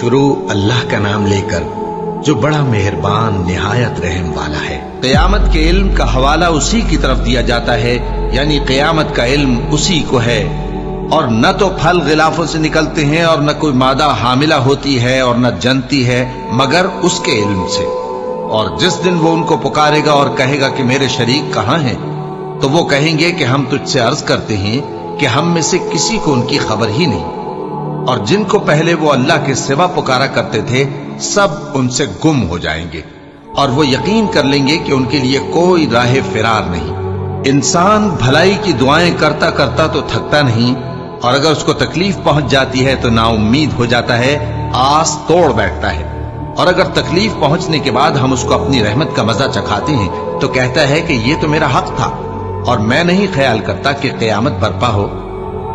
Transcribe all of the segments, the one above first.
شروع اللہ کا نام لے کر جو بڑا مہربان نہایت رحم والا ہے۔ قیامت کے علم کا حوالہ اسی کی طرف دیا جاتا ہے، یعنی قیامت کا علم اسی کو ہے، اور نہ تو پھل غلافوں سے نکلتے ہیں اور نہ کوئی مادہ حاملہ ہوتی ہے اور نہ جنتی ہے مگر اس کے علم سے۔ اور جس دن وہ ان کو پکارے گا اور کہے گا کہ میرے شریک کہاں ہیں، تو وہ کہیں گے کہ ہم تجھ سے عرض کرتے ہیں کہ ہم میں سے کسی کو ان کی خبر ہی نہیں، اور جن کو پہلے وہ اللہ کے سوا پکارا کرتے تھے سب ان سے گم ہو جائیں گے، اور وہ یقین کر لیں گے کہ ان کے لیے کوئی راہ فرار نہیں۔ انسان بھلائی کی دعائیں کرتا کرتا تو تھکتا نہیں، اور اگر اس کو تکلیف پہنچ جاتی ہے تو نا امید ہو جاتا ہے، آس توڑ بیٹھتا ہے، اور اگر تکلیف پہنچنے کے بعد ہم اس کو اپنی رحمت کا مزہ چکھاتے ہیں تو کہتا ہے کہ یہ تو میرا حق تھا اور میں نہیں خیال کرتا کہ قیامت برپا ہو،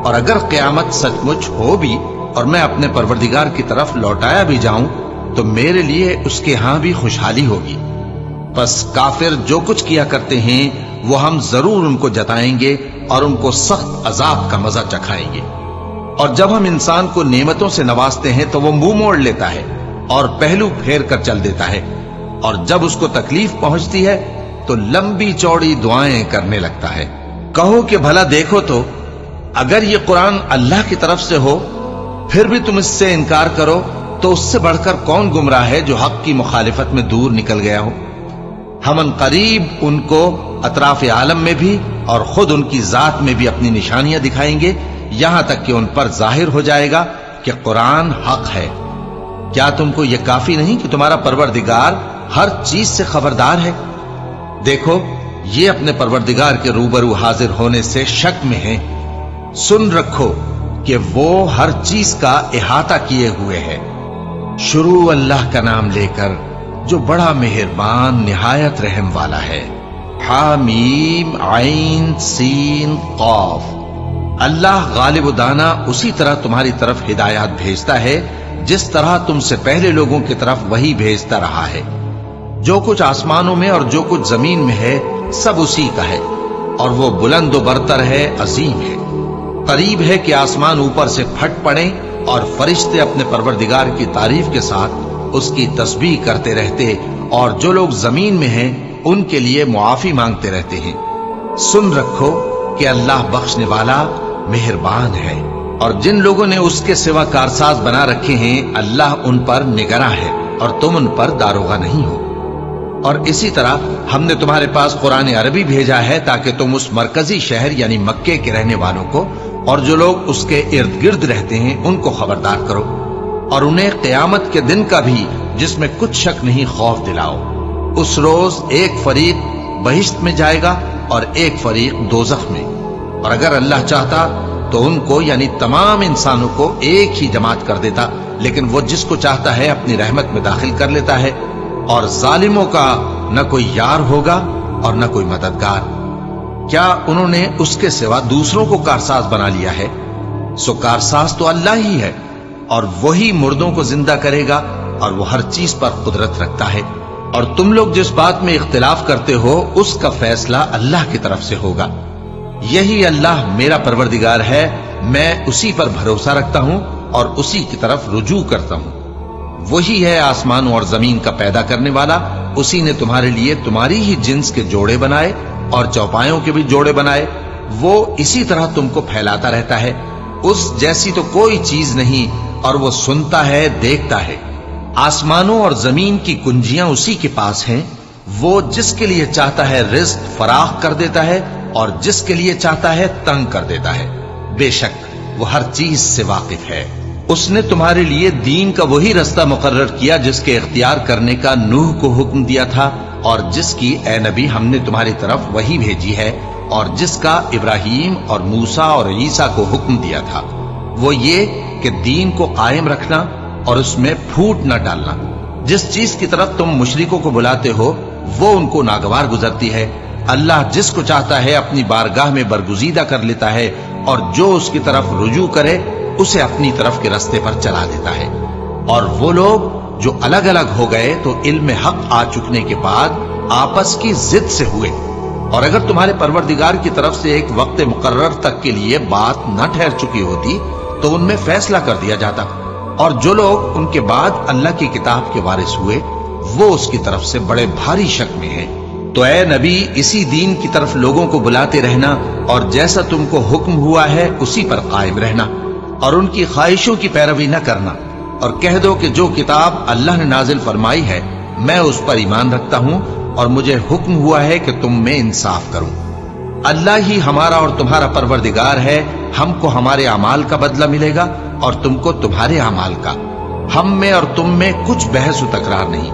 اور اگر قیامت سچ مچ ہو بھی اور میں اپنے پروردگار کی طرف لوٹایا بھی جاؤں تو میرے لیے اس کے ہاں بھی خوشحالی ہوگی۔ بس کافر جو کچھ کیا کرتے ہیں وہ ہم ضرور ان کو جتائیں گے اور ان کو سخت عذاب کا مزہ چکھائیں گے۔ اور جب ہم انسان کو نعمتوں سے نوازتے ہیں تو وہ منہ موڑ لیتا ہے اور پہلو پھیر کر چل دیتا ہے، اور جب اس کو تکلیف پہنچتی ہے تو لمبی چوڑی دعائیں کرنے لگتا ہے۔ کہو کہ بھلا دیکھو تو اگر یہ قرآن اللہ کی طرف سے ہو پھر بھی تم اس سے انکار کرو تو اس سے بڑھ کر کون گمراہ ہے جو حق کی مخالفت میں دور نکل گیا ہو۔ ہم ان قریب ان کو اطراف عالم میں بھی اور خود ان کی ذات میں بھی اپنی نشانیاں دکھائیں گے، یہاں تک کہ ان پر ظاہر ہو جائے گا کہ قرآن حق ہے۔ کیا تم کو یہ کافی نہیں کہ تمہارا پروردگار ہر چیز سے خبردار ہے؟ دیکھو یہ اپنے پروردگار کے روبرو حاضر ہونے سے شک میں ہیں۔ سن رکھو کہ وہ ہر چیز کا احاطہ کیے ہوئے ہے۔ شروع اللہ کا نام لے کر جو بڑا مہربان نہایت رحم والا ہے۔ حامیم عین سین قاف۔ اللہ غالب و دانا اسی طرح تمہاری طرف ہدایات بھیجتا ہے جس طرح تم سے پہلے لوگوں کی طرف وہی بھیجتا رہا ہے۔ جو کچھ آسمانوں میں اور جو کچھ زمین میں ہے سب اسی کا ہے، اور وہ بلند و برتر ہے، عظیم ہے۔ قریب ہے کہ آسمان اوپر سے پھٹ پڑے اور فرشتے اپنے پروردگار کی تعریف کے ساتھ اس کی تسبیح کرتے رہتے، اور جو لوگ زمین میں ہیں ان کے لیے معافی مانگتے رہتے ہیں۔ سن رکھو کہ اللہ بخشنے والا مہربان ہے، اور جن لوگوں نے اس کے سوا کارساز بنا رکھے ہیں اللہ ان پر نگراں ہے اور تم ان پر داروغہ نہیں ہو۔ اور اسی طرح ہم نے تمہارے پاس قرآن عربی بھیجا ہے تاکہ تم اس مرکزی شہر یعنی مکے کے رہنے والوں کو اور جو لوگ اس کے ارد گرد رہتے ہیں ان کو خبردار کرو، اور انہیں قیامت کے دن کا بھی جس میں کچھ شک نہیں خوف دلاؤ۔ اس روز ایک فریق بہشت میں جائے گا اور ایک فریق دوزخ میں، اور اگر اللہ چاہتا تو ان کو یعنی تمام انسانوں کو ایک ہی جماعت کر دیتا، لیکن وہ جس کو چاہتا ہے اپنی رحمت میں داخل کر لیتا ہے، اور ظالموں کا نہ کوئی یار ہوگا اور نہ کوئی مددگار۔ کیا انہوں نے اس کے سوا دوسروں کو کارساز بنا لیا ہے؟ سو کارساز تو اللہ ہی ہے، اور وہی مردوں کو زندہ کرے گا، اور وہ ہر چیز پر قدرت رکھتا ہے۔ اور تم لوگ جس بات میں اختلاف کرتے ہو اس کا فیصلہ اللہ کی طرف سے ہوگا۔ یہی اللہ میرا پروردگار ہے، میں اسی پر بھروسہ رکھتا ہوں اور اسی کی طرف رجوع کرتا ہوں۔ وہی ہے آسمانوں اور زمین کا پیدا کرنے والا، اسی نے تمہارے لیے تمہاری ہی جنس کے جوڑے بنائے اور چوپایوں کے بھی جوڑے بنائے۔ وہ اسی طرح تم کو پھیلاتا رہتا ہے، اس جیسی تو کوئی چیز نہیں، اور وہ سنتا ہے، دیکھتا ہے۔ آسمانوں اور زمین کی کنجیاں اسی کے پاس ہیں، وہ جس کے لیے چاہتا ہے رزق فراخ کر دیتا ہے اور جس کے لیے چاہتا ہے تنگ کر دیتا ہے۔ بے شک وہ ہر چیز سے واقف ہے۔ اس نے تمہارے لیے دین کا وہی رستہ مقرر کیا جس کے اختیار کرنے کا نوح کو حکم دیا تھا، اور جس کی اے نبی ہم نے تمہاری طرف وہی بھیجی ہے، اور جس کا ابراہیم اور موسیٰ اور عیسیٰ کو حکم دیا تھا، وہ یہ کہ دین کو قائم رکھنا اور اس میں پھوٹ نہ ڈالنا۔ جس چیز کی طرف تم مشرکوں کو بلاتے ہو وہ ان کو ناگوار گزرتی ہے۔ اللہ جس کو چاہتا ہے اپنی بارگاہ میں برگزیدہ کر لیتا ہے، اور جو اس کی طرف رجوع کرے اسے اپنی طرف کے رستے پر چلا دیتا ہے۔ اور وہ لوگ جو الگ الگ ہو گئے تو علم حق آ چکنے کے بعد آپس کی ضد سے ہوئے، اور اگر تمہارے پروردگار کی طرف سے ایک وقت مقرر تک کے لیے بات نہ ٹھہر چکی ہوتی تو ان میں فیصلہ کر دیا جاتا، اور جو لوگ ان کے بعد اللہ کی کتاب کے وارث ہوئے وہ اس کی طرف سے بڑے بھاری شک میں ہیں۔ تو اے نبی اسی دین کی طرف لوگوں کو بلاتے رہنا اور جیسا تم کو حکم ہوا ہے اسی پر قائم رہنا اور ان کی خواہشوں کی پیروی نہ کرنا، اور کہہ دو کہ جو کتاب اللہ نے نازل فرمائی ہے میں اس پر ایمان رکھتا ہوں اور مجھے حکم ہوا ہے کہ تم میں انصاف کروں۔ اللہ ہی ہمارا اور تمہارا پروردگار ہے، ہم کو ہمارے اعمال کا بدلہ ملے گا اور تم کو تمہارے اعمال کا، ہم میں اور تم میں کچھ بحث و تکرار نہیں۔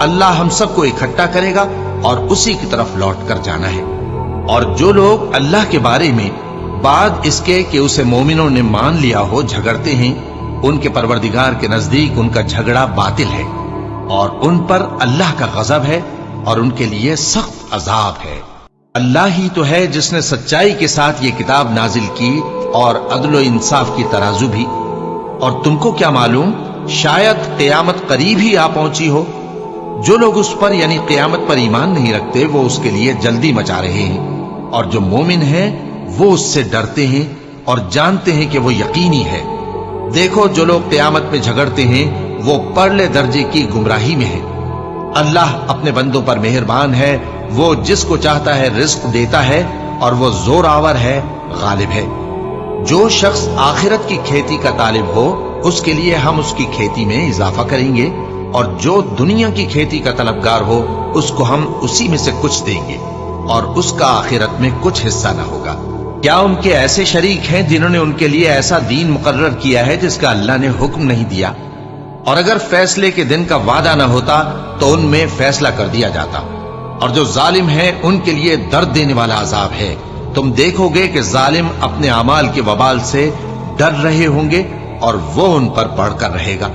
اللہ ہم سب کو اکٹھا کرے گا اور اسی کی طرف لوٹ کر جانا ہے۔ اور جو لوگ اللہ کے بارے میں بعد اس کے کہ اسے مومنوں نے مان لیا ہو جھگڑتے ہیں، ان کے پروردگار کے نزدیک ان کا جھگڑا باطل ہے اور ان پر اللہ کا غضب ہے اور ان کے لیے سخت عذاب ہے۔ اللہ ہی تو ہے جس نے سچائی کے ساتھ یہ کتاب نازل کی اور عدل و انصاف کی ترازو بھی۔ اور تم کو کیا معلوم شاید قیامت قریب ہی آ پہنچی ہو۔ جو لوگ اس پر یعنی قیامت پر ایمان نہیں رکھتے وہ اس کے لیے جلدی مچا رہے ہیں، اور جو مومن ہیں وہ اس سے ڈرتے ہیں اور جانتے ہیں کہ وہ یقینی ہے۔ دیکھو جو لوگ قیامت میں جھگڑتے ہیں وہ پرلے درجے کی گمراہی میں ہیں۔ اللہ اپنے بندوں پر مہربان ہے، وہ جس کو چاہتا ہے رزق دیتا ہے اور وہ زور آور ہے، غالب ہے۔ جو شخص آخرت کی کھیتی کا طالب ہو اس کے لیے ہم اس کی کھیتی میں اضافہ کریں گے، اور جو دنیا کی کھیتی کا طلبگار ہو اس کو ہم اسی میں سے کچھ دیں گے اور اس کا آخرت میں کچھ حصہ نہ ہوگا۔ کیا ان کے ایسے شریک ہیں جنہوں نے ان کے لیے ایسا دین مقرر کیا ہے جس کا اللہ نے حکم نہیں دیا؟ اور اگر فیصلے کے دن کا وعدہ نہ ہوتا تو ان میں فیصلہ کر دیا جاتا۔ اور جو ظالم ہیں ان کے لیے درد دینے والا عذاب ہے۔ تم دیکھو گے کہ ظالم اپنے اعمال کے وبال سے ڈر رہے ہوں گے اور وہ ان پر پڑھ کر رہے گا۔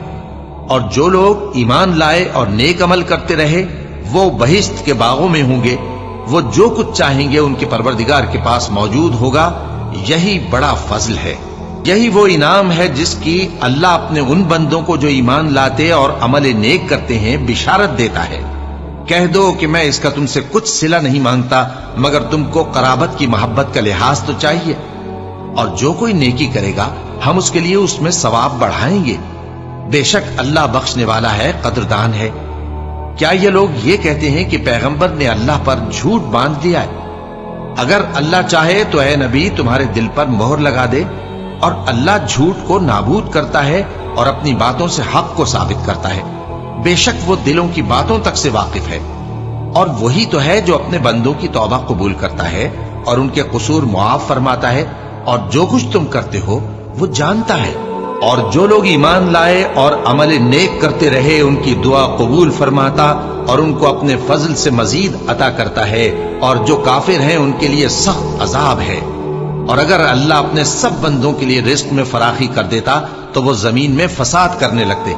اور جو لوگ ایمان لائے اور نیک عمل کرتے رہے وہ بہشت کے باغوں میں ہوں گے، وہ جو کچھ چاہیں گے ان کے پروردگار کے پاس موجود ہوگا۔ یہی بڑا فضل ہے، یہی وہ انعام ہے جس کی اللہ اپنے ان بندوں کو جو ایمان لاتے اور عمل نیک کرتے ہیں بشارت دیتا ہے۔ کہہ دو کہ میں اس کا تم سے کچھ صلہ نہیں مانگتا مگر تم کو قرابت کی محبت کا لحاظ تو چاہیے، اور جو کوئی نیکی کرے گا ہم اس کے لیے اس میں ثواب بڑھائیں گے۔ بے شک اللہ بخشنے والا ہے، قدردان ہے۔ کیا یہ لوگ یہ کہتے ہیں کہ پیغمبر نے اللہ پر جھوٹ باندھ دیا ہے؟ اگر اللہ چاہے تو اے نبی تمہارے دل پر مہر لگا دے، اور اللہ جھوٹ کو نابود کرتا ہے اور اپنی باتوں سے حق کو ثابت کرتا ہے۔ بے شک وہ دلوں کی باتوں تک سے واقف ہے، اور وہی تو ہے جو اپنے بندوں کی توبہ قبول کرتا ہے اور ان کے قصور معاف فرماتا ہے، اور جو کچھ تم کرتے ہو وہ جانتا ہے۔ اور جو لوگ ایمان لائے اور عمل نیک کرتے رہے ان کی دعا قبول فرماتا اور ان کو اپنے فضل سے مزید عطا کرتا ہے، اور جو کافر ہیں ان کے لیے سخت عذاب ہے۔ اور اگر اللہ اپنے سب بندوں کے لیے رزق میں فراخی کر دیتا تو وہ زمین میں فساد کرنے لگتے،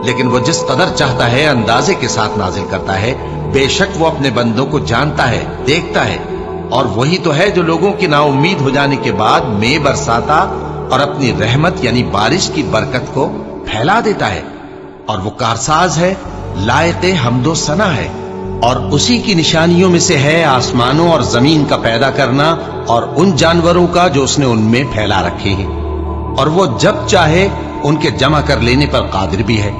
لیکن وہ جس قدر چاہتا ہے اندازے کے ساتھ نازل کرتا ہے۔ بے شک وہ اپنے بندوں کو جانتا ہے، دیکھتا ہے، اور وہی تو ہے جو لوگوں کی نا امید ہو جانے کے بعد میں برساتا اور اپنی رحمت یعنی بارش کی برکت کو پھیلا دیتا ہے، اور وہ کارساز ہے، لائق حمد و ثنا ہے۔ اور اسی کی نشانیوں میں سے ہے آسمانوں اور زمین کا پیدا کرنا اور ان جانوروں کا جو اس نے ان میں پھیلا رکھے ہیں، اور وہ جب چاہے ان کے جمع کر لینے پر قادر بھی ہے۔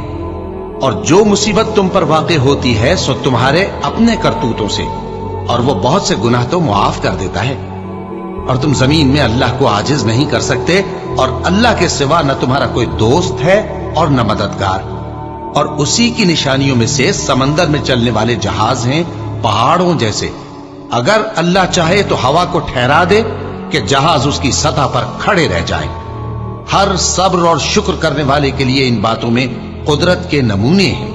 اور جو مصیبت تم پر واقع ہوتی ہے سو تمہارے اپنے کرتوتوں سے، اور وہ بہت سے گناہ تو معاف کر دیتا ہے۔ اور تم زمین میں اللہ کو عاجز نہیں کر سکتے، اور اللہ کے سوا نہ تمہارا کوئی دوست ہے اور نہ مددگار۔ اور اسی کی نشانیوں میں سے سمندر میں چلنے والے جہاز ہیں، پہاڑوں جیسے۔ اگر اللہ چاہے تو ہوا کو ٹھہرا دے کہ جہاز اس کی سطح پر کھڑے رہ جائیں۔ ہر صبر اور شکر کرنے والے کے لیے ان باتوں میں قدرت کے نمونے ہیں۔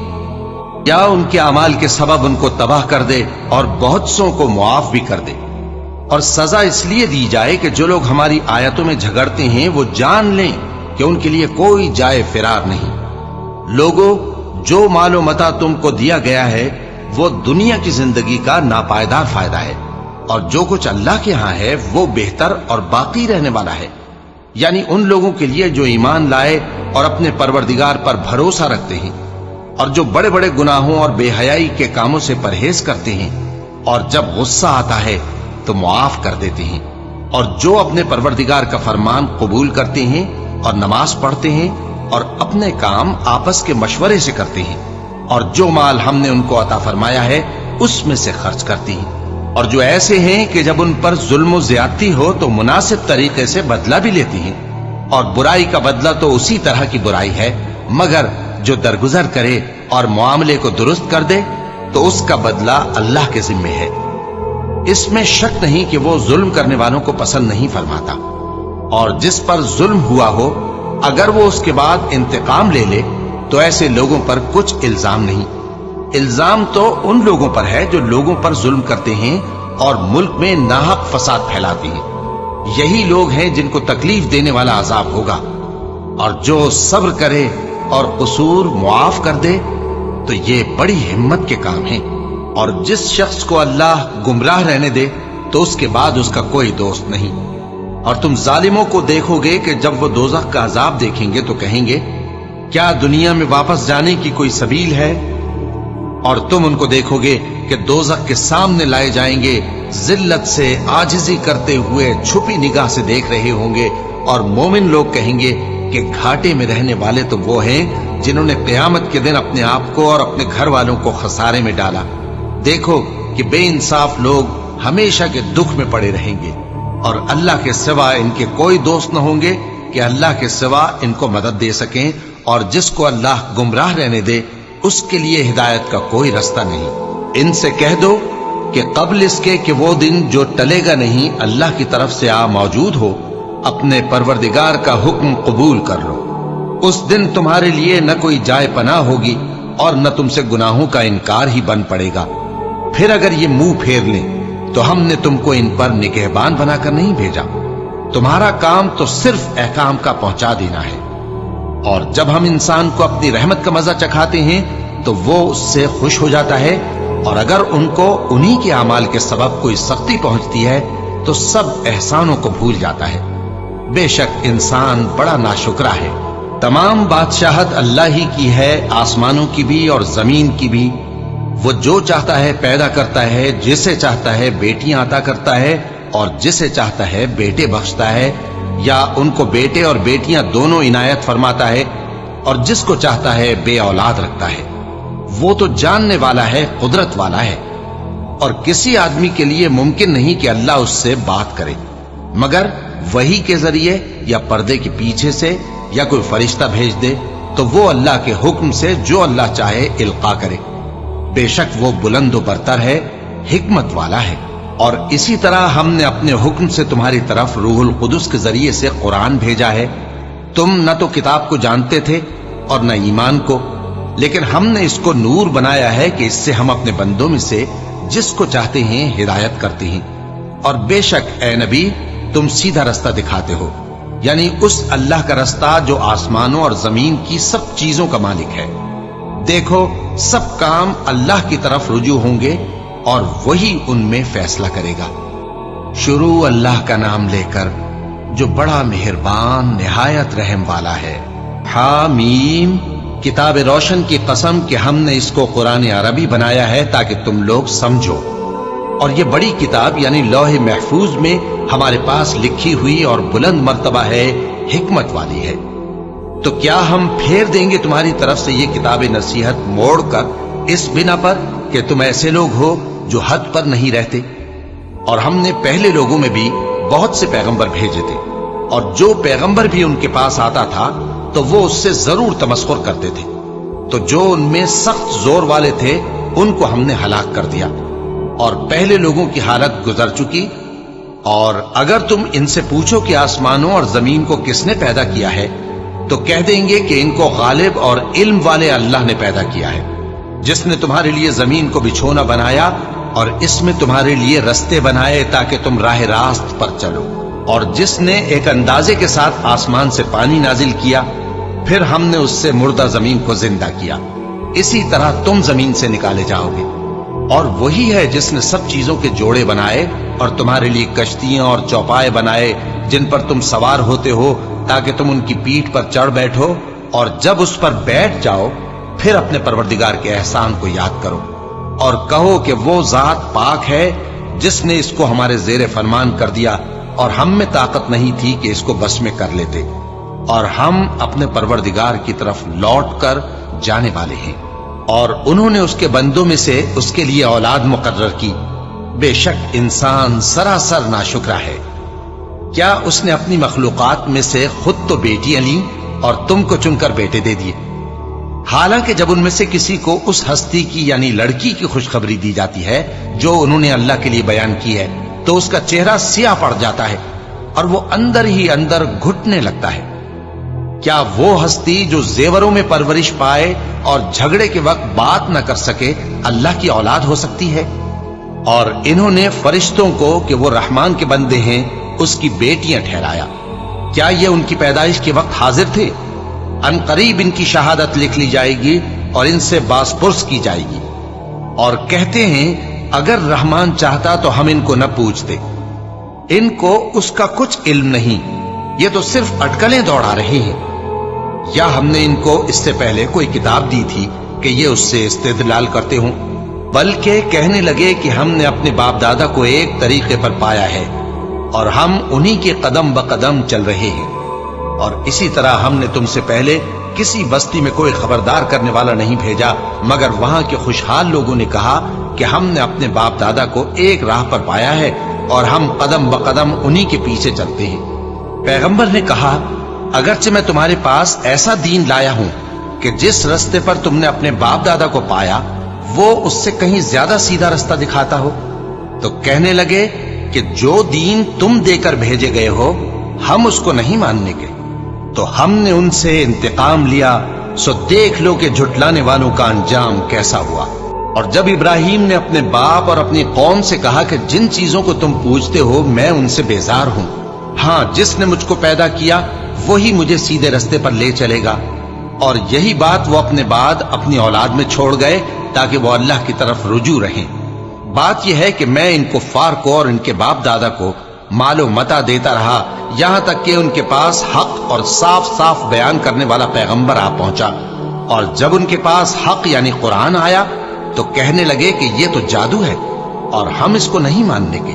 یا ان کے اعمال کے سبب ان کو تباہ کر دے اور بہت سوں کو معاف بھی کر دے۔ اور سزا اس لیے دی جائے کہ جو لوگ ہماری آیتوں میں جھگڑتے ہیں وہ جان لیں کہ ان کے لیے کوئی جائے فرار نہیں۔ لوگوں، جو مال و متاع تم کو دیا گیا ہے وہ دنیا کی زندگی کا ناپائیدار فائدہ ہے، اور جو کچھ اللہ کے ہاں ہے وہ بہتر اور باقی رہنے والا ہے، یعنی ان لوگوں کے لیے جو ایمان لائے اور اپنے پروردگار پر بھروسہ رکھتے ہیں، اور جو بڑے بڑے گناہوں اور بے حیائی کے کاموں سے پرہیز کرتے ہیں، اور جب غصہ آتا ہے تو معاف کر دیتے ہیں، اور جو اپنے پروردگار کا فرمان قبول کرتے ہیں اور نماز پڑھتے ہیں اور اپنے کام آپس کے مشورے سے کرتے ہیں، اور جو مال ہم نے ان کو عطا فرمایا ہے اس میں سے خرچ کرتی ہیں، اور جو ایسے ہیں کہ جب ان پر ظلم و زیادتی ہو تو مناسب طریقے سے بدلہ بھی لیتی ہیں، اور برائی کا بدلہ تو اسی طرح کی برائی ہے، مگر جو درگزر کرے اور معاملے کو درست کر دے تو اس کا بدلہ اللہ کے ذمے ہے۔ اس میں شک نہیں کہ وہ ظلم کرنے والوں کو پسند نہیں فرماتا، اور جس پر ظلم ہوا ہو اگر وہ اس کے بعد انتقام لے لے تو ایسے لوگوں پر کچھ الزام نہیں۔ الزام تو ان لوگوں پر ہے جو لوگوں پر ظلم کرتے ہیں اور ملک میں ناحق فساد پھیلاتے ہیں، یہی لوگ ہیں جن کو تکلیف دینے والا عذاب ہوگا۔ اور جو صبر کرے اور قصور معاف کر دے تو یہ بڑی ہمت کے کام ہیں، اور جس شخص کو اللہ گمراہ رہنے دے تو اس کے بعد اس کا کوئی دوست نہیں۔ اور تم ظالموں کو دیکھو گے کہ جب وہ دوزخ کا عذاب دیکھیں گے تو کہیں گے کیا دنیا میں واپس جانے کی کوئی سبیل ہے؟ اور تم ان کو دیکھو گے کہ دوزخ کے سامنے لائے جائیں گے، ذلت سے عاجزی کرتے ہوئے چھپی نگاہ سے دیکھ رہے ہوں گے، اور مومن لوگ کہیں گے کہ گھاٹے میں رہنے والے تو وہ ہیں جنہوں نے قیامت کے دن اپنے آپ کو اور اپنے گھر والوں کو خسارے میں ڈالا۔ دیکھو کہ بے انصاف لوگ ہمیشہ کے دکھ میں پڑے رہیں گے، اور اللہ کے سوا ان کے کوئی دوست نہ ہوں گے کہ اللہ کے سوا ان کو مدد دے سکیں، اور جس کو اللہ گمراہ رہنے دے اس کے لیے ہدایت کا کوئی رستہ نہیں۔ ان سے کہہ دو کہ قبل اس کے کہ وہ دن جو ٹلے گا نہیں اللہ کی طرف سے آ موجود ہو، اپنے پروردگار کا حکم قبول کر لو۔ اس دن تمہارے لیے نہ کوئی جائے پناہ ہوگی اور نہ تم سے گناہوں کا انکار ہی بن پڑے گا۔ پھر اگر یہ منہ پھیر لیں تو ہم نے تم کو ان پر نگہبان بنا کر نہیں بھیجا، تمہارا کام تو صرف احکام کا پہنچا دینا ہے۔ اور جب ہم انسان کو اپنی رحمت کا مزہ چکھاتے ہیں تو وہ اس سے خوش ہو جاتا ہے، اور اگر ان کو انہی کے اعمال کے سبب کوئی سختی پہنچتی ہے تو سب احسانوں کو بھول جاتا ہے۔ بے شک انسان بڑا ناشکرا ہے۔ تمام بادشاہت اللہ ہی کی ہے، آسمانوں کی بھی اور زمین کی بھی۔ وہ جو چاہتا ہے پیدا کرتا ہے، جسے چاہتا ہے بیٹیاں عطا کرتا ہے اور جسے چاہتا ہے بیٹے بخشتا ہے، یا ان کو بیٹے اور بیٹیاں دونوں عنایت فرماتا ہے، اور جس کو چاہتا ہے بے اولاد رکھتا ہے۔ وہ تو جاننے والا ہے، قدرت والا ہے، اور کسی آدمی کے لیے ممکن نہیں کہ اللہ اس سے بات کرے مگر وحی کے ذریعے یا پردے کے پیچھے سے، یا کوئی فرشتہ بھیج دے تو وہ اللہ کے حکم سے جو اللہ چاہے القا کرے۔ بے شک وہ بلند و برتر ہے، حکمت والا ہے۔ اور اسی طرح ہم نے اپنے حکم سے تمہاری طرف روح القدس کے ذریعے سے قرآن بھیجا ہے۔ تم نہ تو کتاب کو جانتے تھے اور نہ ایمان کو، لیکن ہم نے اس کو نور بنایا ہے کہ اس سے ہم اپنے بندوں میں سے جس کو چاہتے ہیں ہدایت کرتے ہیں۔ اور بے شک اے نبی تم سیدھا رستہ دکھاتے ہو، یعنی اس اللہ کا رستہ جو آسمانوں اور زمین کی سب چیزوں کا مالک ہے۔ دیکھو سب کام اللہ کی طرف رجوع ہوں گے اور وہی ان میں فیصلہ کرے گا۔ شروع اللہ کا نام لے کر جو بڑا مہربان نہایت رحم والا ہے۔ حامیم، کتاب روشن کی قسم کہ ہم نے اس کو قرآن عربی بنایا ہے تاکہ تم لوگ سمجھو، اور یہ بڑی کتاب یعنی لوح محفوظ میں ہمارے پاس لکھی ہوئی اور بلند مرتبہ ہے، حکمت والی ہے۔ تو کیا ہم پھیر دیں گے تمہاری طرف سے یہ کتاب نصیحت موڑ کر اس بنا پر کہ تم ایسے لوگ ہو جو حد پر نہیں رہتے؟ اور ہم نے پہلے لوگوں میں بھی بہت سے پیغمبر بھیجے تھے، اور جو پیغمبر بھی ان کے پاس آتا تھا تو وہ اس سے ضرور تمسخر کرتے تھے، تو جو ان میں سخت زور والے تھے ان کو ہم نے ہلاک کر دیا، اور پہلے لوگوں کی حالت گزر چکی۔ اور اگر تم ان سے پوچھو کہ آسمانوں اور زمین کو کس نے پیدا کیا ہے تو کہہ دیں گے کہ ان کو غالب اور علم والے اللہ نے پیدا کیا ہے، جس نے تمہارے لیے زمین کو بچھونا بنایا اور اس میں تمہارے لیے رستے بنائے تاکہ تم راہ راست پر چلو، اور جس نے ایک اندازے کے ساتھ آسمان سے پانی نازل کیا، پھر ہم نے اس سے مردہ زمین کو زندہ کیا، اسی طرح تم زمین سے نکالے جاؤ گے۔ اور وہی ہے جس نے سب چیزوں کے جوڑے بنائے اور تمہارے لیے کشتیاں اور چوپائے بنائے جن پر تم سوار ہوتے ہو تاکہ تم ان کی پیٹھ پر چڑھ بیٹھو، اور جب اس پر بیٹھ جاؤ پھر اپنے پروردگار کے احسان کو یاد کرو اور کہو کہ وہ ذات پاک ہے جس نے اس کو ہمارے زیر فرمان کر دیا اور ہم میں طاقت نہیں تھی کہ اس کو بس میں کر لیتے۔ اور ہم اپنے پروردگار کی طرف لوٹ کر جانے والے ہیں۔ اور انہوں نے اس کے بندوں میں سے اس کے لیے اولاد مقرر کی۔ بے شک انسان سراسر ناشکرا ہے۔ کیا اس نے اپنی مخلوقات میں سے خود تو بیٹیاں لیں اور تم کو چن کر بیٹے دے دیے؟ حالانکہ جب ان میں سے کسی کو اس ہستی کی یعنی لڑکی کی خوشخبری دی جاتی ہے جو انہوں نے اللہ کے لیے بیان کی ہے تو اس کا چہرہ سیاہ پڑ جاتا ہے اور وہ اندر ہی اندر گھٹنے لگتا ہے۔ کیا وہ ہستی جو زیوروں میں پرورش پائے اور جھگڑے کے وقت بات نہ کر سکے اللہ کی اولاد ہو سکتی ہے؟ اور انہوں نے فرشتوں کو کہ وہ رحمان کے بندے ہیں اس کی بیٹیاں ٹھہرایا۔ کیا یہ ان کی پیدائش کے وقت حاضر تھے؟ ان قریب ان کی شہادت لکھ لی جائے گی اور ان سے باس پرس کی جائے گی۔ اور کہتے ہیں اگر رحمان چاہتا تو ہم ان کو نہ پوچھتے۔ ان کو اس کا کچھ علم نہیں، یہ تو صرف اٹکلیں دوڑا رہے ہیں۔ یا ہم نے ان کو اس سے پہلے کوئی کتاب دی تھی کہ یہ اس سے استدلال کرتے ہوں؟ بلکہ کہنے لگے کہ ہم نے اپنے باپ دادا کو ایک طریقے پر پایا ہے اور ہم انہی کے قدم بقدم چل رہے ہیں۔ اور اسی طرح ہم نے تم سے پہلے کسی بستی میں کوئی خبردار کرنے والا نہیں بھیجا مگر وہاں کے خوشحال لوگوں نے کہا کہ ہم نے اپنے باپ دادا کو ایک راہ پر پایا ہے اور ہم قدم بقدم انہی کے پیچھے چلتے ہیں۔ پیغمبر نے کہا اگرچہ میں تمہارے پاس ایسا دین لایا ہوں کہ جس رستے پر تم نے اپنے باپ دادا کو پایا وہ اس سے کہیں زیادہ سیدھا رستہ دکھاتا ہو، تو کہنے لگے کہ جو دین تم دے کر بھیجے گئے ہو ہم اس کو نہیں ماننے کے۔ تو ہم نے ان سے انتقام لیا، سو دیکھ لو کہ جھٹلانے والوں کا انجام کیسا ہوا۔ اور جب ابراہیم نے اپنے باپ اور اپنی قوم سے کہا کہ جن چیزوں کو تم پوجتے ہو میں ان سے بیزار ہوں، ہاں جس نے مجھ کو پیدا کیا وہی مجھے سیدھے رستے پر لے چلے گا، اور یہی بات وہ اپنے بعد اپنی اولاد میں چھوڑ گئے تاکہ وہ اللہ کی طرف رجوع رہیں۔ بات یہ ہے کہ میں ان کفار کو اور ان کے باپ دادا کو مال و متاع دیتا رہا یہاں تک کہ ان کے پاس حق اور صاف صاف بیان کرنے والا پیغمبر آ پہنچا، اور جب ان کے پاس حق یعنی قرآن آیا تو کہنے لگے کہ یہ تو جادو ہے اور ہم اس کو نہیں ماننے کے،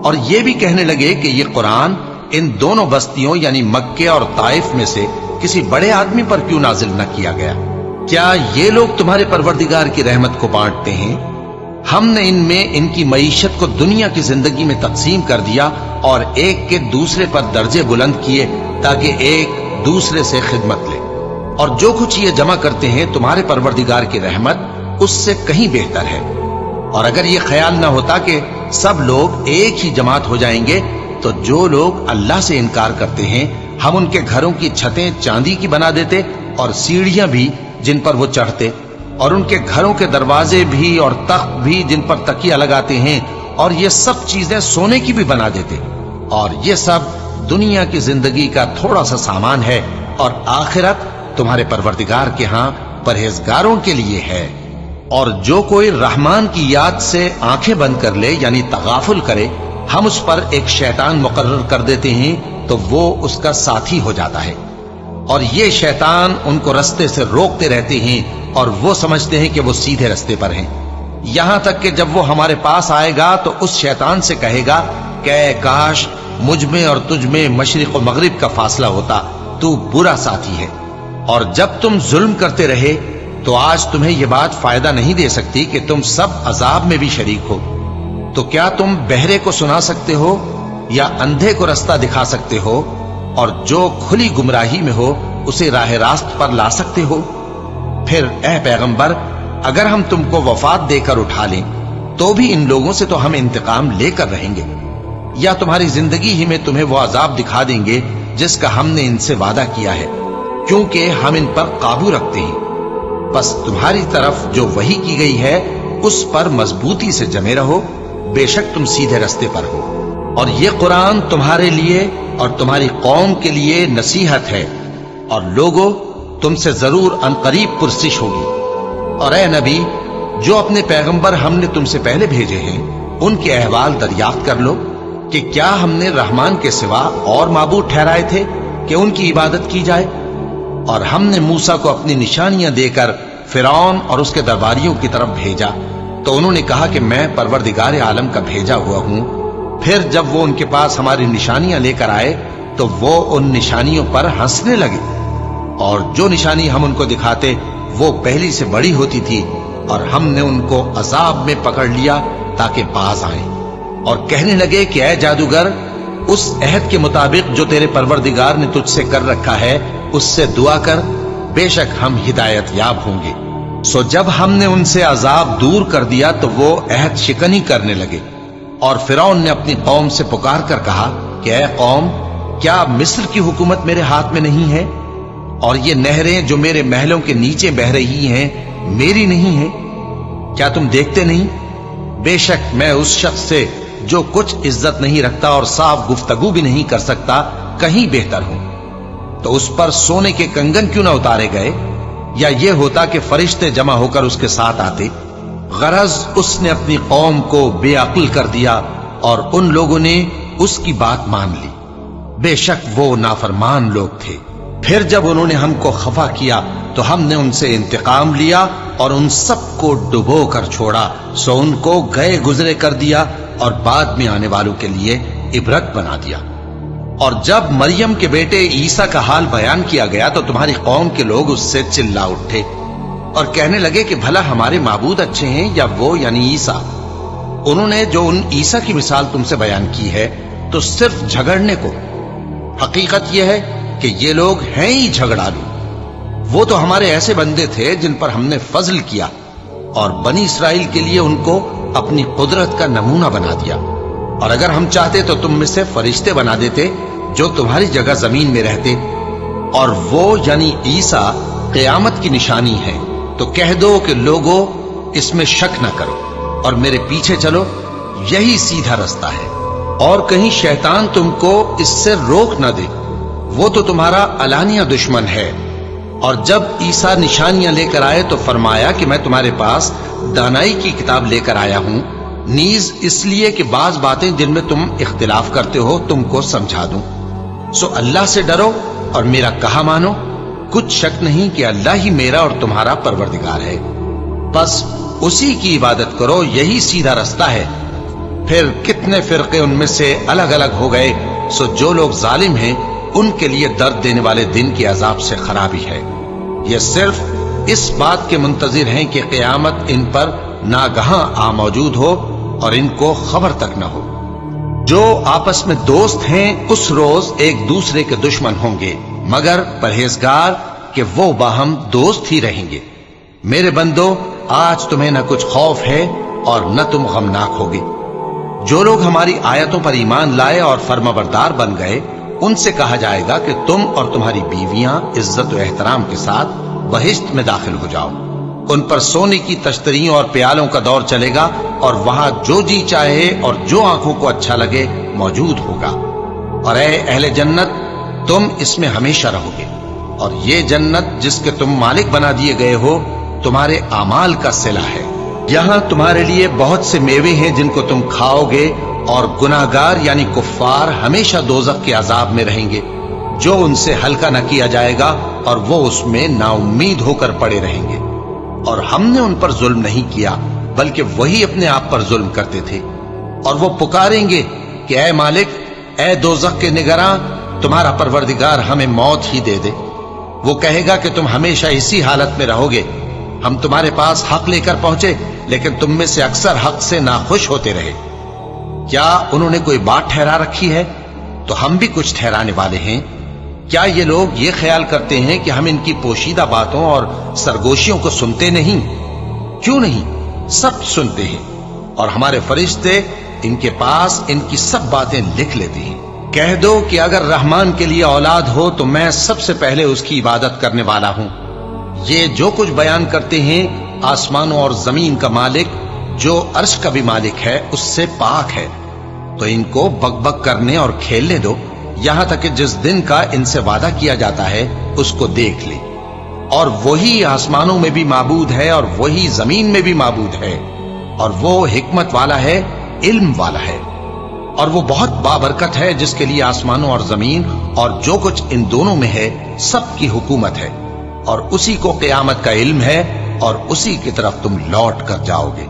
اور یہ بھی کہنے لگے کہ یہ قرآن ان دونوں بستیوں یعنی مکے اور طائف میں سے کسی بڑے آدمی پر کیوں نازل نہ کیا گیا؟ کیا یہ لوگ تمہارے پروردگار کی رحمت کو بانٹتے ہیں؟ ہم نے ان میں ان کی معیشت کو دنیا کی زندگی میں تقسیم کر دیا اور ایک کے دوسرے پر درجے بلند کیے تاکہ ایک دوسرے سے خدمت لے، اور جو کچھ یہ جمع کرتے ہیں تمہارے پروردگار کی رحمت اس سے کہیں بہتر ہے۔ اور اگر یہ خیال نہ ہوتا کہ سب لوگ ایک ہی جماعت ہو جائیں گے تو جو لوگ اللہ سے انکار کرتے ہیں ہم ان کے گھروں کی چھتیں چاندی کی بنا دیتے اور سیڑھیاں بھی جن پر وہ چڑھتے، اور ان کے گھروں کے دروازے بھی اور تخت بھی جن پر تکیہ لگاتے ہیں اور یہ سب چیزیں سونے کی بھی بنا دیتے، اور یہ سب دنیا کی زندگی کا تھوڑا سا سامان ہے، اور آخرت تمہارے پروردگار کے ہاں پرہیزگاروں کے لیے ہے۔ اور جو کوئی رحمان کی یاد سے آنکھیں بند کر لے یعنی تغافل کرے ہم اس پر ایک شیطان مقرر کر دیتے ہیں تو وہ اس کا ساتھی ہو جاتا ہے، اور یہ شیطان ان کو رستے سے روکتے رہتے ہیں اور وہ سمجھتے ہیں کہ وہ سیدھے رستے پر ہیں، یہاں تک کہ جب وہ ہمارے پاس آئے گا تو اس شیطان سے کہے گا کہ اے کاش مجھ میں اور تجھ میں مشرق و مغرب کا فاصلہ ہوتا، تو برا ساتھی ہے۔ اور جب تم ظلم کرتے رہے تو آج تمہیں یہ بات فائدہ نہیں دے سکتی کہ تم سب عذاب میں بھی شریک ہو۔ تو کیا تم بہرے کو سنا سکتے ہو یا اندھے کو رستہ دکھا سکتے ہو، اور جو کھلی گمراہی میں ہو اسے راہ راست پر لا سکتے ہو؟ پھر اے پیغمبر اگر ہم تم کو وفات دے کر اٹھا لیں تو بھی ان لوگوں سے تو ہم انتقام لے کر رہیں گے، یا تمہاری زندگی ہی میں تمہیں وہ عذاب دکھا دیں گے جس کا ہم نے ان سے وعدہ کیا ہے، کیونکہ ہم ان پر قابو رکھتے ہیں۔ بس تمہاری طرف جو وحی کی گئی ہے اس پر مضبوطی سے جمے رہو، بے شک تم سیدھے رستے پر ہو، اور یہ قرآن تمہارے لیے اور تمہاری قوم کے لیے نصیحت ہے، اور لوگوں تم سے ضرور عنقریب پرسش ہوگی۔ اور اے نبی جو اپنے پیغمبر ہم نے تم سے پہلے بھیجے ہیں ان کے احوال دریافت کر لو کہ کیا ہم نے رحمان کے سوا اور معبود ٹھہرائے تھے کہ ان کی عبادت کی جائے؟ اور ہم نے موسیٰ کو اپنی نشانیاں دے کر فرعون اور اس کے درباریوں کی طرف بھیجا تو انہوں نے کہا کہ میں پروردگار عالم کا بھیجا ہوا ہوں۔ پھر جب وہ ان کے پاس ہماری نشانیاں لے کر آئے تو وہ ان نشانیوں پر ہنسنے لگے، اور جو نشانی ہم ان کو دکھاتے وہ پہلی سے بڑی ہوتی تھی، اور ہم نے ان کو عذاب میں پکڑ لیا تاکہ باز آئیں، اور کہنے لگے کہ اے جادوگر، اس عہد کے مطابق جو تیرے پروردگار نے تجھ سے کر رکھا ہے اس سے دعا کر، بے شک ہم ہدایت یاب ہوں گے۔ سو جب ہم نے ان سے عذاب دور کر دیا تو وہ عہد شکنی کرنے لگے، اور فرعون نے اپنی قوم سے پکار کر کہا کہ اے قوم، کیا مصر کی حکومت میرے ہاتھ میں نہیں ہے، اور یہ نہریں جو میرے محلوں کے نیچے بہ رہی ہیں میری نہیں ہیں؟ کیا تم دیکھتے نہیں؟ بے شک میں اس شخص سے جو کچھ عزت نہیں رکھتا اور صاف گفتگو بھی نہیں کر سکتا کہیں بہتر ہوں۔ تو اس پر سونے کے کنگن کیوں نہ اتارے گئے، یا یہ ہوتا کہ فرشتے جمع ہو کر اس کے ساتھ آتے؟ غرض اس نے اپنی قوم کو بے عقل کر دیا، اور ان لوگوں نے اس کی بات مان لی، بے شک وہ نافرمان لوگ تھے۔ پھر جب انہوں نے ہم کو خفا کیا تو ہم نے ان سے انتقام لیا اور ان سب کو ڈبو کر چھوڑا، سو ان کو گئے گزرے کر دیا اور بعد میں آنے والوں کے لیے عبرت بنا دیا۔ اور جب مریم کے بیٹے عیسیٰ کا حال بیان کیا گیا تو تمہاری قوم کے لوگ اس سے چلا اٹھے اور کہنے لگے کہ بھلا ہمارے معبود اچھے ہیں یا وہ یعنی عیسیٰ؟ انہوں نے جو ان عیسیٰ کی مثال تم سے بیان کی ہے تو صرف جھگڑنے کو، حقیقت یہ ہے کہ یہ لوگ ہیں ہی جھگڑالو۔ وہ تو ہمارے ایسے بندے تھے جن پر ہم نے فضل کیا، اور بنی اسرائیل کے لیے ان کو اپنی قدرت کا نمونہ بنا دیا، اور اگر ہم چاہتے تو تم میں سے فرشتے بنا دیتے جو تمہاری جگہ زمین میں رہتے، اور وہ یعنی عیسیٰ قیامت کی نشانی ہے۔ تو کہہ دو کہ لوگوں اس میں شک نہ کرو اور میرے پیچھے چلو، یہی سیدھا رستہ ہے، اور کہیں شیطان تم کو اس سے روک نہ دے، وہ تو تمہارا علانیہ دشمن ہے۔ اور جب عیسیٰ نشانیاں لے کر آئے تو فرمایا کہ میں تمہارے پاس دانائی کی کتاب لے کر آیا ہوں، نیز اس لیے کہ بعض باتیں جن میں تم اختلاف کرتے ہو تم کو سمجھا دوں۔ سو اللہ سے ڈرو اور میرا کہا مانو، کچھ شک نہیں کہ اللہ ہی میرا اور تمہارا پروردگار ہے، بس اسی کی عبادت کرو، یہی سیدھا رستہ ہے۔ پھر کتنے فرقے ان میں سے الگ الگ ہو گئے، سو جو لوگ ظالم ہیں ان کے لیے درد دینے والے دن کے عذاب سے خرابی ہے۔ یہ صرف اس بات کے منتظر ہیں کہ قیامت ان پر ناگہاں آ موجود ہو اور ان کو خبر تک نہ ہو۔ جو آپس میں دوست ہیں اس روز ایک دوسرے کے دشمن ہوں گے، مگر پرہیزگار کہ وہ باہم دوست ہی رہیں گے۔ میرے بندو، آج تمہیں نہ کچھ خوف ہے اور نہ تم غمناک ہوگے۔ جو لوگ ہماری آیتوں پر ایمان لائے اور فرمانبردار بن گئے، ان سے کہا جائے گا کہ تم اور تمہاری بیویاں عزت و احترام کے ساتھ بہشت میں داخل ہو جاؤ۔ ان پر سونے کی تشتریوں اور پیالوں کا دور چلے گا، اور وہاں جو جی چاہے اور جو آنکھوں کو اچھا لگے موجود ہوگا۔ اور اے اہل جنت، تم اس میں ہمیشہ رہو گے، اور یہ جنت جس کے تم مالک بنا دیے گئے ہو تمہارے اعمال کا صلہ ہے۔ یہاں تمہارے لیے بہت سے میوے ہیں جن کو تم کھاؤ گے، اور گناہگار یعنی کفار ہمیشہ دوزخ کے عذاب میں رہیں گے، جو ان سے ہلکا نہ کیا جائے گا، اور وہ اس میں نا امید ہو کر پڑے رہیں گے۔ اور ہم نے ان پر ظلم نہیں کیا بلکہ وہی اپنے آپ پر ظلم کرتے تھے۔ اور وہ پکاریں گے کہ اے مالک، اے دوزخ کے نگراں، تمہارا پروردگار ہمیں موت ہی دے دے۔ وہ کہے گا کہ تم ہمیشہ اسی حالت میں رہو گے، ہم تمہارے پاس حق لے کر پہنچے لیکن تم میں سے اکثر حق سے ناخوش ہوتے رہے۔ کیا انہوں نے کوئی بات ٹھہرا رکھی ہے؟ تو ہم بھی کچھ ٹھہرانے والے ہیں۔ کیا یہ لوگ یہ خیال کرتے ہیں کہ ہم ان کی پوشیدہ باتوں اور سرگوشیوں کو سنتے نہیں؟ کیوں نہیں، سب سنتے ہیں، اور ہمارے فرشتے ان کے پاس ان کی سب باتیں لکھ لیتے ہیں۔ کہہ دو کہ اگر رحمان کے لیے اولاد ہو تو میں سب سے پہلے اس کی عبادت کرنے والا ہوں۔ یہ جو کچھ بیان کرتے ہیں آسمانوں اور زمین کا مالک جو عرش کا بھی مالک ہے اس سے پاک ہے، تو ان کو بک بک کرنے اور کھیلنے دو، یہاں تک کہ جس دن کا ان سے وعدہ کیا جاتا ہے اس کو دیکھ لیں۔ اور وہی آسمانوں میں بھی معبود ہے اور وہی زمین میں بھی معبود ہے، اور وہ حکمت والا ہے، علم والا ہے، اور وہ بہت بابرکت ہے جس کے لیے آسمانوں اور زمین اور جو کچھ ان دونوں میں ہے سب کی حکومت ہے، اور اسی کو قیامت کا علم ہے، اور اسی کی طرف تم لوٹ کر جاؤ گے۔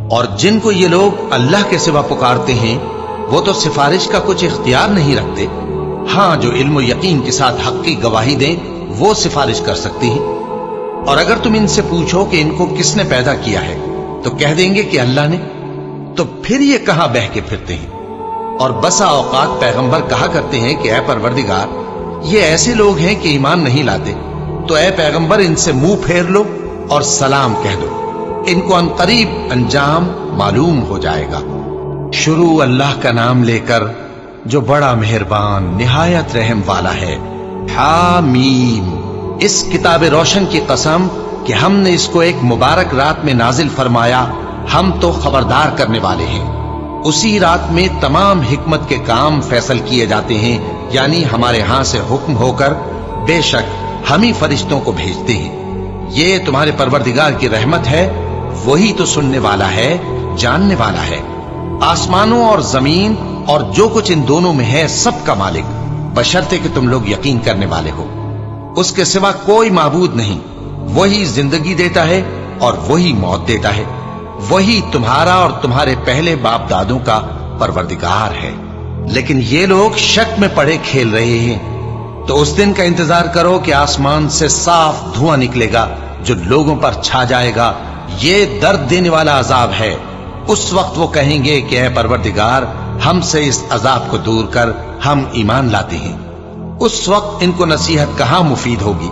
اور جن کو یہ لوگ اللہ کے سوا پکارتے ہیں وہ تو سفارش کا کچھ اختیار نہیں رکھتے، ہاں جو علم و یقین کے ساتھ حق کی گواہی دیں وہ سفارش کر سکتی ہیں۔ اور اگر تم ان سے پوچھو کہ ان کو کس نے پیدا کیا ہے تو کہہ دیں گے کہ اللہ نے، تو پھر یہ کہاں بہہ کے پھرتے ہیں۔ اور بسا اوقات پیغمبر کہا کرتے ہیں کہ اے پروردگار، یہ ایسے لوگ ہیں کہ ایمان نہیں لاتے، تو اے پیغمبر ان سے منہ پھیر لو اور سلام کہہ دو، ان کو عنقریب انجام معلوم ہو جائے گا۔ شروع اللہ کا نام لے کر جو بڑا مہربان نہایت رحم والا ہے۔ حامیم، اس کتاب روشن کی قسم کہ ہم نے اس کو ایک مبارک رات میں نازل فرمایا، ہم تو خبردار کرنے والے ہیں۔ اسی رات میں تمام حکمت کے کام فیصل کیے جاتے ہیں، یعنی ہمارے ہاں سے حکم ہو کر بے شک ہم ہی فرشتوں کو بھیجتے ہیں۔ یہ تمہارے پروردگار کی رحمت ہے، وہی تو سننے والا ہے، جاننے والا ہے۔ آسمانوں اور زمین اور جو کچھ ان دونوں میں ہے سب کا مالک، بشرطے کہ تم لوگ یقین کرنے والے ہو۔ اس کے سوا کوئی معبود نہیں، وہی زندگی دیتا ہے اور وہی موت دیتا ہے، وہی تمہارا اور تمہارے پہلے باپ دادوں کا پروردگار ہے۔ لیکن یہ لوگ شک میں پڑے کھیل رہے ہیں۔ تو اس دن کا انتظار کرو کہ آسمان سے صاف دھواں نکلے گا جو لوگوں پر چھا جائے گا، یہ درد دینے والا عذاب ہے۔ اس وقت وہ کہیں گے کہ اے پروردگار، ہم سے اس عذاب کو دور کر، ہم ایمان لاتے ہیں۔ اس وقت ان کو نصیحت کہاں مفید ہوگی،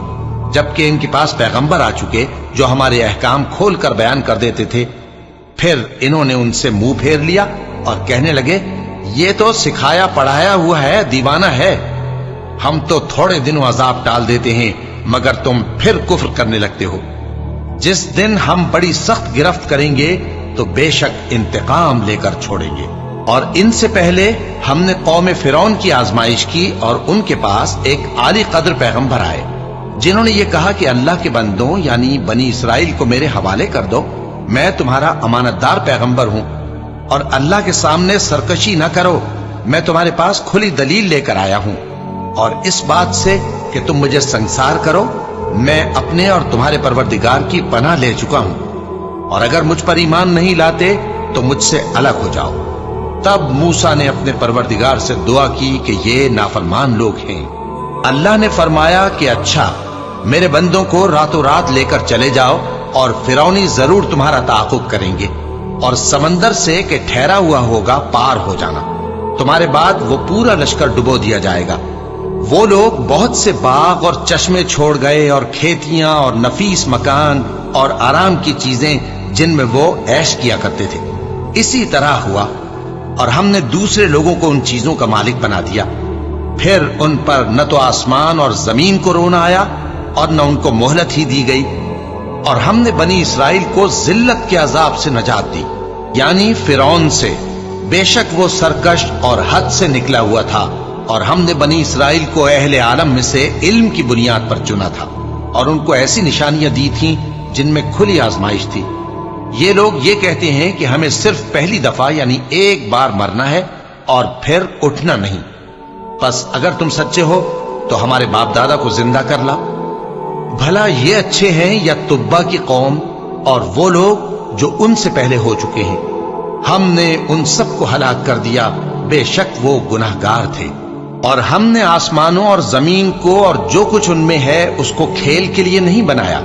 جبکہ ان کے پاس پیغمبر آ چکے جو ہمارے احکام کھول کر بیان کر دیتے تھے۔ پھر انہوں نے ان سے منہ پھیر لیا اور کہنے لگے، یہ تو سکھایا پڑھایا ہوا ہے، دیوانہ ہے۔ ہم تو تھوڑے دنوں عذاب ٹال دیتے ہیں مگر تم پھر کفر کرنے لگتے ہو۔ جس دن ہم بڑی سخت گرفت کریں گے تو بے شک انتقام لے کر چھوڑیں گے۔ اور ان سے پہلے ہم نے قوم فرعون کی آزمائش کی اور ان کے پاس ایک عالی قدر پیغمبر آئے جنہوں نے یہ کہا کہ اللہ کے بندوں یعنی بنی اسرائیل کو میرے حوالے کر دو، میں تمہارا امانت دار پیغمبر ہوں، اور اللہ کے سامنے سرکشی نہ کرو، میں تمہارے پاس کھلی دلیل لے کر آیا ہوں، اور اس بات سے کہ تم مجھے سنسار کرو میں اپنے اور تمہارے پروردگار کی پناہ لے چکا ہوں، اور اگر مجھ پر ایمان نہیں لاتے تو مجھ سے الگ ہو جاؤ۔ تب موسیٰ نے اپنے پروردگار سے دعا کی کہ یہ نافرمان لوگ ہیں۔ اللہ نے فرمایا کہ اچھا، میرے بندوں کو راتوں رات لے کر چلے جاؤ، اور فرعونی ضرور تمہارا تعاقب کریں گے، اور سمندر سے کہ ٹھہرا ہوا ہوگا پار ہو جانا، تمہارے بعد وہ پورا لشکر ڈبو دیا جائے گا۔ وہ لوگ بہت سے باغ اور چشمے چھوڑ گئے اور کھیتیاں اور نفیس مکان اور آرام کی چیزیں جن میں وہ عیش کیا کرتے تھے۔ اسی طرح ہوا، اور ہم نے دوسرے لوگوں کو ان چیزوں کا مالک بنا دیا۔ پھر ان پر نہ تو آسمان اور زمین کو رونا آیا اور نہ ان کو مہلت ہی دی گئی، اور ہم نے بنی اسرائیل کو ذلت کے عذاب سے نجات دی، یعنی فرعون سے، بے شک وہ سرکش اور حد سے نکلا ہوا تھا، اور ہم نے بنی اسرائیل کو اہل عالم میں سے علم کی بنیاد پر چنا تھا، اور ان کو ایسی نشانیاں دی تھیں جن میں کھلی آزمائش تھی۔ یہ لوگ یہ کہتے ہیں کہ ہمیں صرف پہلی دفعہ یعنی ایک بار مرنا ہے اور پھر اٹھنا نہیں، بس اگر تم سچے ہو تو ہمارے باپ دادا کو زندہ کر لا۔ بھلا یہ اچھے ہیں یا تبا کی قوم اور وہ لوگ جو ان سے پہلے ہو چکے ہیں؟ ہم نے ان سب کو ہلاک کر دیا، بے شک وہ گناہگار تھے۔ اور ہم نے آسمانوں اور زمین کو اور جو کچھ ان میں ہے اس کو کھیل کے لیے نہیں بنایا،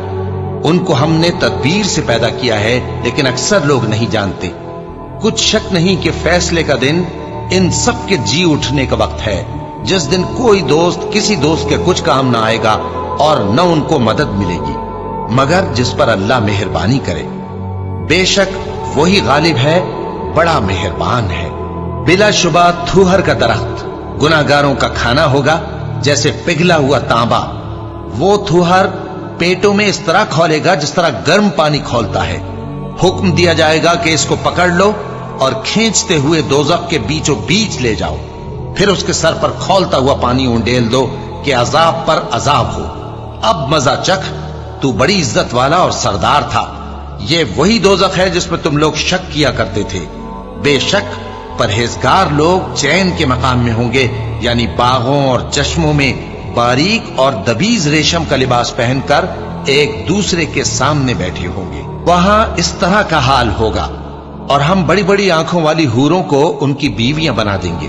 ان کو ہم نے تدبیر سے پیدا کیا ہے، لیکن اکثر لوگ نہیں جانتے۔ کچھ شک نہیں کہ فیصلے کا دن ان سب کے جی اٹھنے کا وقت ہے، جس دن کوئی دوست کسی دوست کے کچھ کام نہ آئے گا اور نہ ان کو مدد ملے گی مگر جس پر اللہ مہربانی کرے۔ بے شک وہی غالب ہے، بڑا مہربان ہے۔ بلا شبہ تھوہر کا درخت گناہگاروں کا کھانا ہوگا، جیسے پگھلا ہوا تانبا۔ وہ تھوہر پیٹوں میں اس طرح کھولے گا جس طرح گرم پانی کھولتا ہے۔ حکم دیا جائے گا کہ اس کو پکڑ لو اور کھینچتے ہوئے دوزخ کے بیچوں بیچ لے جاؤ، پھر اس کے سر پر کھولتا ہوا پانی اونڈیل دو کہ عذاب پر عذاب ہو۔ اب مزہ چکھ، تو بڑی عزت والا اور سردار تھا۔ یہ وہی دوزخ ہے جس میں تم لوگ شک کیا کرتے تھے۔ بے شک پرہیزگار لوگ چین کے مقام میں ہوں گے، یعنی باغوں اور چشموں میں باریک اور دبیز ریشم کا لباس پہن کر ایک دوسرے کے سامنے بیٹھے ہوں گے۔ وہاں اس طرح کا حال ہوگا، اور ہم بڑی بڑی آنکھوں والی حوروں کو ان کی بیویاں بنا دیں گے،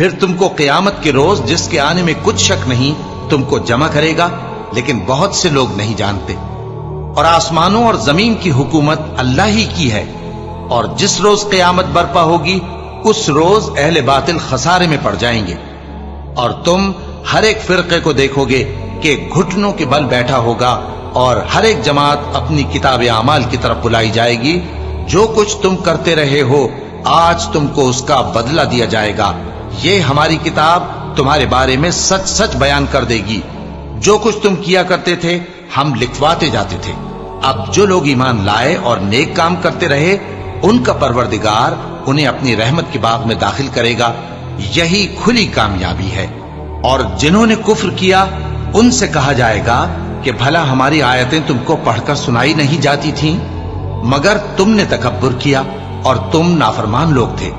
پھر تم کو قیامت کے روز جس کے آنے میں کچھ شک نہیں تم کو جمع کرے گا، لیکن بہت سے لوگ نہیں جانتے۔ اور آسمانوں اور زمین کی حکومت اللہ ہی کی ہے، اور جس روز قیامت برپا ہوگی اس روز اہل باطل خسارے میں پڑ جائیں گے۔ اور تم ہر ایک فرقے کو دیکھو گے کہ گھٹنوں کے بل بیٹھا ہوگا، اور ہر ایک جماعت اپنی کتاب اعمال کی طرف بلائی جائے گی۔ جو کچھ تم کرتے رہے ہو آج تم کو اس کا بدلہ دیا جائے گا، یہ ہماری کتاب تمہارے بارے میں سچ سچ بیان کر دے گی۔ جو کچھ تم کیا کرتے تھے ہم لکھواتے جاتے تھے۔ اب جو لوگ ایمان لائے اور نیک کام کرتے رہے ان کا پروردگار انہیں اپنی رحمت کے باغ میں داخل کرے گا، یہی کھلی کامیابی ہے۔ اور جنہوں نے کفر کیا ان سے کہا جائے گا کہ بھلا ہماری آیتیں تم کو پڑھ کر سنائی نہیں جاتی تھیں؟ مگر تم نے تکبر کیا اور تم نافرمان لوگ تھے۔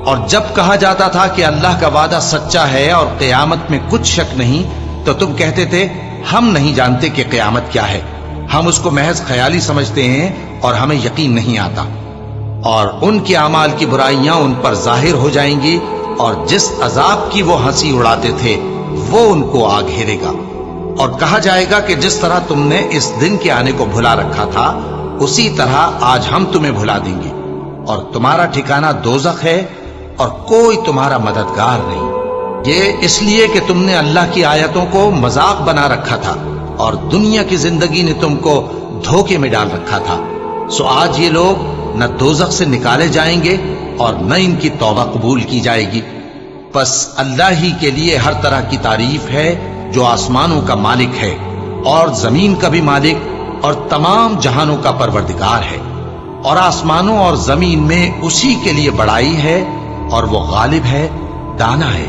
اور جب کہا جاتا تھا کہ اللہ کا وعدہ سچا ہے اور قیامت میں کچھ شک نہیں، تو تم کہتے تھے ہم نہیں جانتے کہ قیامت کیا ہے، ہم اس کو محض خیالی سمجھتے ہیں اور ہمیں یقین نہیں آتا۔ اور ان کے اعمال کی برائیاں ان پر ظاہر ہو جائیں گی، اور جس عذاب کی وہ ہنسی اڑاتے تھے وہ ان کو آ گھیرے گا۔ اور کہا جائے گا کہ جس طرح تم نے اس دن کے آنے کو بھلا رکھا تھا اسی طرح آج ہم تمہیں بھلا دیں گے، اور تمہارا ٹھکانہ دوزخ ہے اور کوئی تمہارا مددگار نہیں۔ یہ اس لیے کہ تم نے اللہ کی آیتوں کو مذاق بنا رکھا تھا اور دنیا کی زندگی نے تم کو دھوکے میں ڈال رکھا تھا، سو آج یہ لوگ نہ دوزخ سے نکالے جائیں گے اور نہ ان کی توبہ قبول کی جائے گی۔ پس اللہ ہی کے لیے ہر طرح کی تعریف ہے جو آسمانوں کا مالک ہے اور زمین کا بھی مالک اور تمام جہانوں کا پروردگار ہے۔ اور آسمانوں اور زمین میں اسی کے لیے بڑائی ہے اور وہ غالب ہے، دانا ہے۔